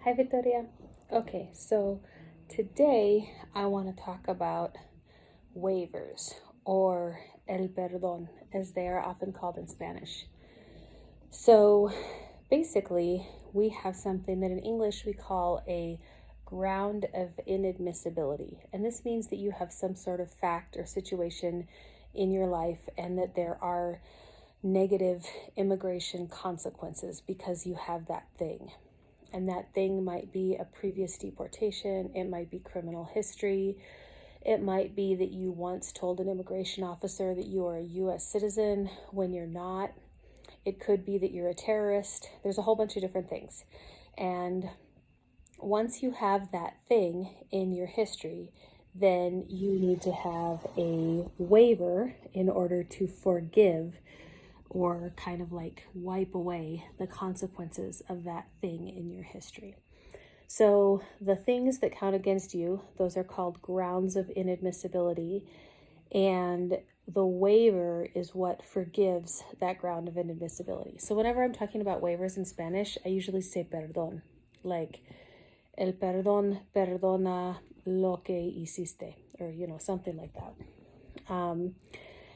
Hi, Victoria. Okay, so today I want to talk about waivers or el perdón, as they are often called in Spanish. So basically, we have something that in English we call a ground of inadmissibility. And this means that you have some sort of fact or situation in your life and that there are negative immigration consequences because you have that thing. And that thing might be a previous deportation, it might be criminal history, it might be that you once told an immigration officer that you are a US citizen when you're not. It could be that you're a terrorist. There's a whole bunch of different things. And once you have that thing in your history, then you need to have a waiver in order to forgive or kind of like wipe away the consequences of that thing in your history. So the things that count against you, those are called grounds of inadmissibility, and the waiver is what forgives that ground of inadmissibility. So whenever I'm talking about waivers in Spanish, I usually say perdón, like el perdón perdona lo que hiciste, or something like that.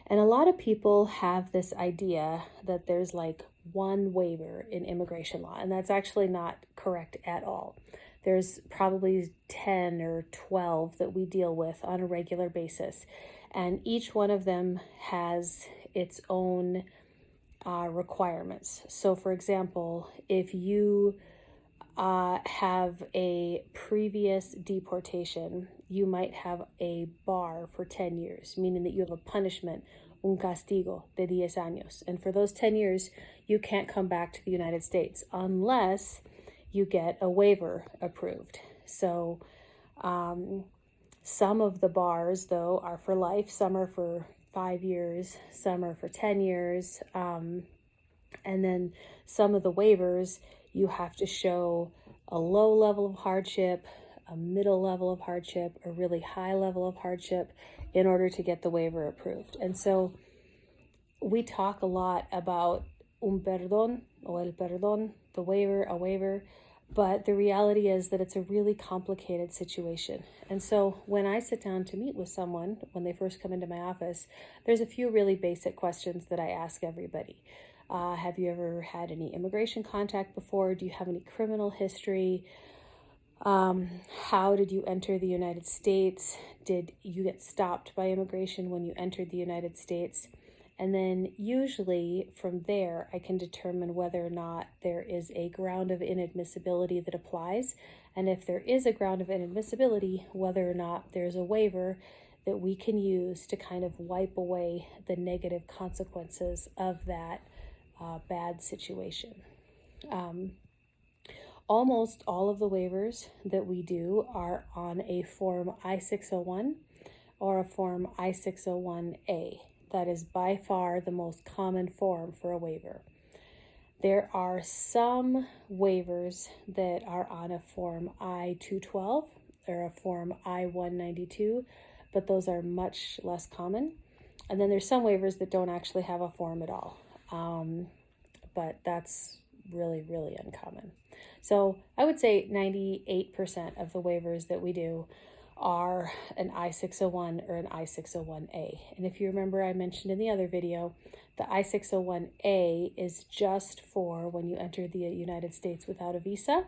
And a lot of people have this idea that there's like one waiver in immigration law, and that's actually not correct at all. There's probably 10 or 12 that we deal with on a regular basis, and each one of them has its own requirements. So, for example, if you have a previous deportation, you might have a bar for 10 years, meaning that you have a punishment, un castigo de 10 años. And for those 10 years, you can't come back to the United States unless you get a waiver approved. So some of the bars, though, are for life. Some are for 5 years, some are for 10 years. And then some of the waivers, you have to show a low level of hardship, a middle level of hardship, a really high level of hardship in order to get the waiver approved. And so we talk a lot about un perdón o el perdón, the waiver, a waiver, but the reality is that it's a really complicated situation. And so when I sit down to meet with someone, when they first come into my office, there's a few really basic questions that I ask everybody. Have you ever had any immigration contact before? Do you have any criminal history? How did you enter the United States? Did you get stopped by immigration when you entered the United States? And then usually from there, I can determine whether or not there is a ground of inadmissibility that applies. And if there is a ground of inadmissibility, whether or not there's a waiver that we can use to kind of wipe away the negative consequences of that bad situation. Almost all of the waivers that we do are on a form I-601 or a form I-601A. That is by far the most common form for a waiver. There are some waivers that are on a form I-212 or a form I-192, but those are much less common. And then there's some waivers that don't actually have a form at all. But that's really, really uncommon. So I would say 98% of the waivers that we do are an I-601 or an I-601A. And if you remember, I mentioned in the other video, the I-601A is just for when you enter the United States without a visa.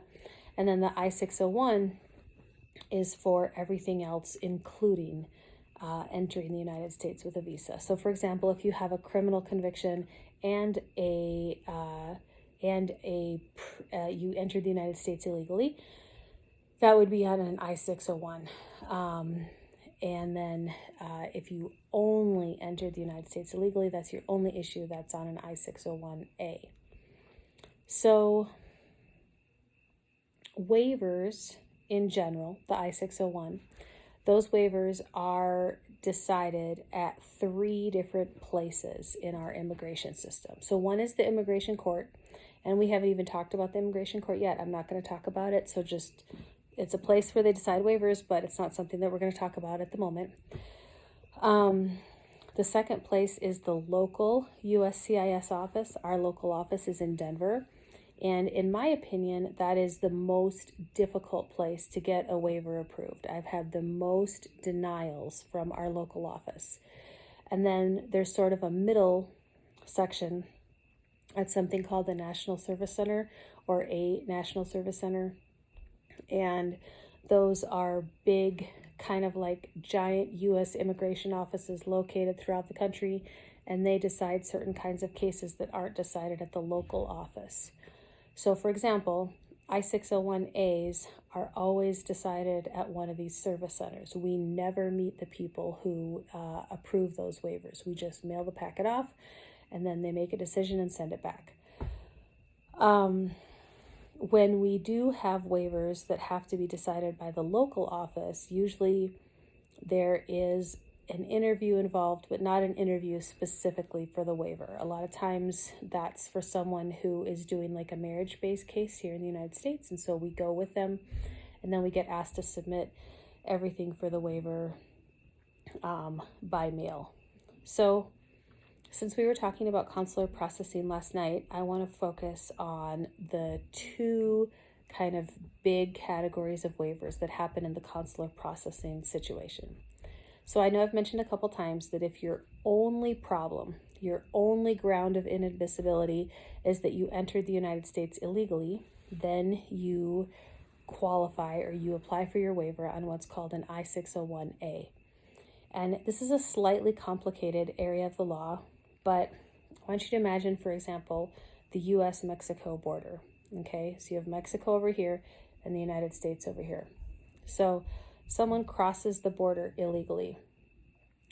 And then the I-601 is for everything else, including entering the United States with a visa. So for example, if you have a criminal conviction and you entered the United States illegally, that would be on an I-601. And then if you only entered the United States illegally, that's your only issue, that's on an I-601A. So waivers in general, the I-601, those waivers are decided at 3 different places in our immigration system. So one is the immigration court, and we haven't even talked about the immigration court yet. I'm not going to talk about it, so just, it's a place where they decide waivers, but it's not something that we're going to talk about at the moment. The second place is the local USCIS office. Our local office is in Denver. And in my opinion, that is the most difficult place to get a waiver approved. I've had the most denials from our local office. And then there's sort of a middle section at something called the National Service Center, or a National Service Center. And those are big, kind of like giant U.S. immigration offices located throughout the country, and they decide certain kinds of cases that aren't decided at the local office. So, for example, I-601As are always decided at one of these service centers. We never meet the people who approve those waivers. We just mail the packet off, and then they make a decision and send it back. When we do have waivers that have to be decided by the local office, usually there is an interview involved, but not an interview specifically for the waiver. A lot of times that's for someone who is doing like a marriage-based case here in the United States, and so we go with them, and then we get asked to submit everything for the waiver by mail. So since we were talking about consular processing last night, I want to focus on the two kind of big categories of waivers that happen in the consular processing situation. So I know I've mentioned a couple times that if your only problem, your only ground of inadmissibility is that you entered the United States illegally, then you qualify or you apply for your waiver on what's called an I-601A. And this is a slightly complicated area of the law, but I want you to imagine, for example, the U.S.-Mexico border. Okay, so you have Mexico over here and the United States over here. So someone crosses the border illegally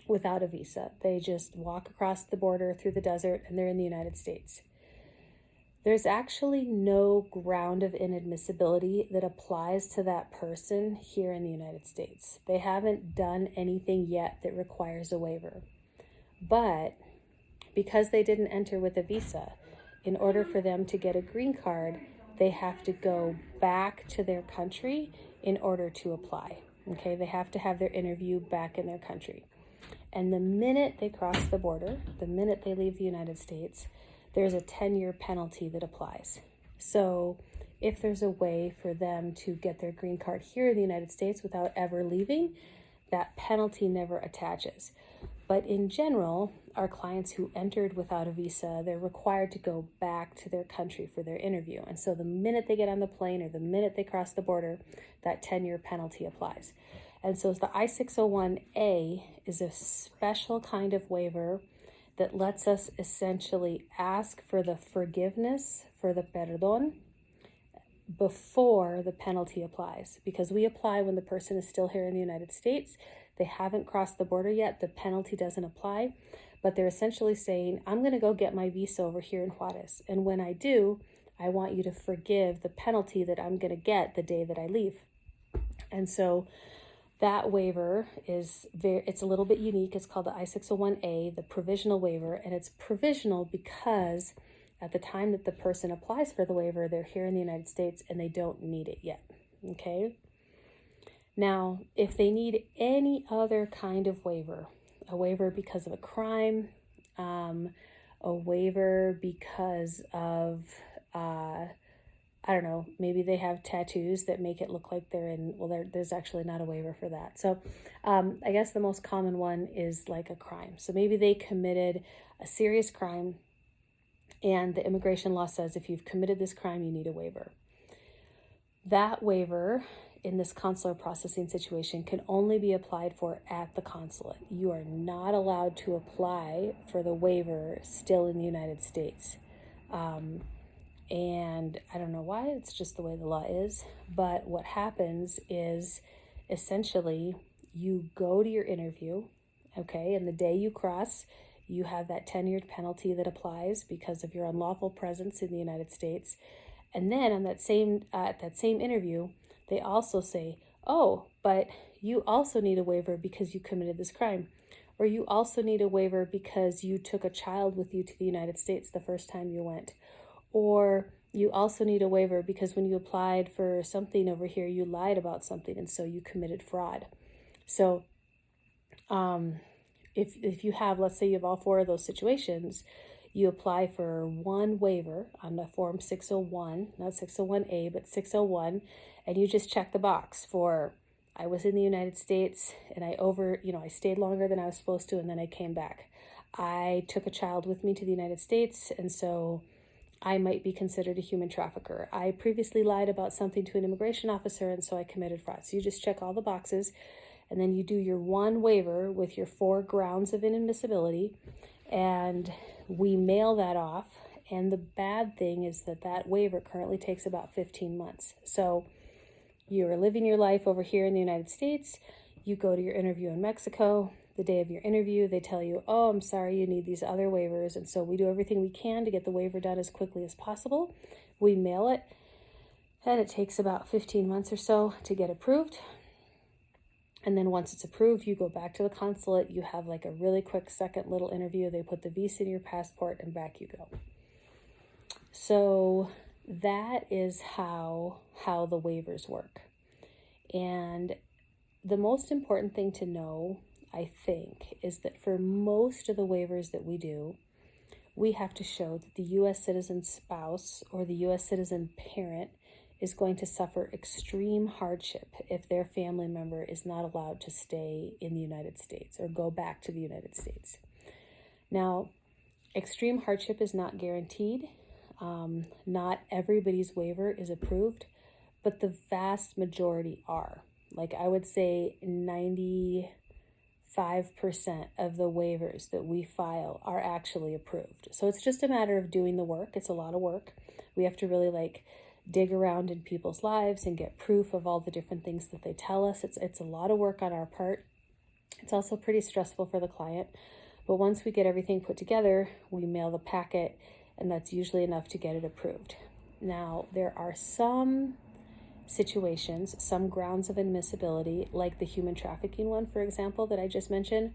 without a visa. They just walk across the border through the desert and they're in the United States. There's actually no ground of inadmissibility that applies to that person here in the United States. They haven't done anything yet that requires a waiver. But because they didn't enter with a visa, in order for them to get a green card, they have to go back to their country in order to apply. Okay, they have to have their interview back in their country. And the minute they cross the border, the minute they leave the United States, there's a 10-year penalty that applies. So if there's a way for them to get their green card here in the United States without ever leaving, that penalty never attaches. But in general, our clients who entered without a visa, they're required to go back to their country for their interview. And so the minute they get on the plane or the minute they cross the border, that 10-year penalty applies. And so the I-601A is a special kind of waiver that lets us essentially ask for the forgiveness, for the perdón, before the penalty applies. Because we apply when the person is still here in the United States, they haven't crossed the border yet, the penalty doesn't apply, but they're essentially saying, I'm going to go get my visa over here in Juarez, and when I do, I want you to forgive the penalty that I'm going to get the day that I leave. And so that waiver it's a little bit unique. It's called the I-601A, the provisional waiver, and it's provisional because at the time that the person applies for the waiver, they're here in the United States and they don't need it yet, okay? Now, if they need any other kind of waiver, a waiver because of a crime, a waiver because of, I don't know, maybe they have tattoos that make it look like they're in, well, there's actually not a waiver for that. So I guess the most common one is like a crime. So maybe they committed a serious crime and the immigration law says if you've committed this crime, you need a waiver. That waiver in this consular processing situation can only be applied for at the consulate. You are not allowed to apply for the waiver still in the United States. And I don't know why, it's just the way the law is. But what happens is essentially you go to your interview, okay, and the day you cross, you have that 10-year penalty that applies because of your unlawful presence in the United States. And then on that same interview, they also say, oh, but you also need a waiver because you committed this crime. Or you also need a waiver because you took a child with you to the United States the first time you went. Or you also need a waiver because when you applied for something over here, you lied about something and so you committed fraud. So if you have, let's say you have all four of those situations, You apply for one waiver on the form 601, not 601A, but 601, and you just check the box for, I was in the United States and I stayed longer than I was supposed to, and then I came back. I took a child with me to the United States, and so I might be considered a human trafficker. I previously lied about something to an immigration officer, and so I committed fraud. So you just check all the boxes, and then you do your one waiver with your 4 grounds of inadmissibility, and we mail that off. And the bad thing is that waiver currently takes about 15 months. So you're living your life over here in the United States, you go to your interview in Mexico. The day of your interview, they tell you, oh, I'm sorry, you need these other waivers. And so we do everything we can to get the waiver done as quickly as possible. We mail it, and it takes about 15 months or so to get approved. And then once it's approved, you go back to the consulate. You have like a really quick second little interview. They put the visa in your passport, and back you go. So that is how the waivers work. And the most important thing to know, I think, is that for most of the waivers that we do, we have to show that the U.S. citizen spouse or the U.S. citizen parent is going to suffer extreme hardship if their family member is not allowed to stay in the United States or go back to the United States. Now, extreme hardship is not guaranteed. Not everybody's waiver is approved, but the vast majority are. Like I would say 95% of the waivers that we file are actually approved. So it's just a matter of doing the work. It's a lot of work. We have to really dig around in people's lives and get proof of all the different things that they tell us. It's a lot of work on our part. It's also pretty stressful for the client. But once we get everything put together, we mail the packet, and that's usually enough to get it approved. Now, there are some situations, some grounds of admissibility, like the human trafficking one, for example, that I just mentioned,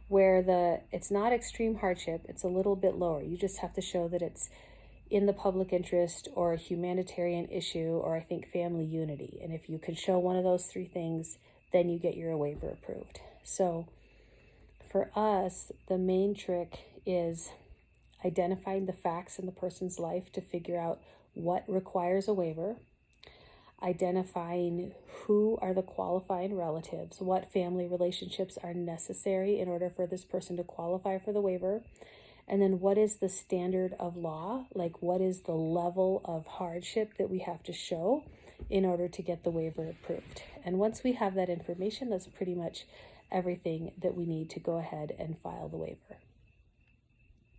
where it's not extreme hardship, it's a little bit lower. You just have to show that it's in the public interest or a humanitarian issue, or I think family unity. And if you can show one of those 3 things, then you get your waiver approved. So for us, the main trick is identifying the facts in the person's life to figure out what requires a waiver, identifying who are the qualifying relatives, what family relationships are necessary in order for this person to qualify for the waiver, and then what is the standard of law, like what is the level of hardship that we have to show in order to get the waiver approved. And once we have that information, that's pretty much everything that we need to go ahead and file the waiver.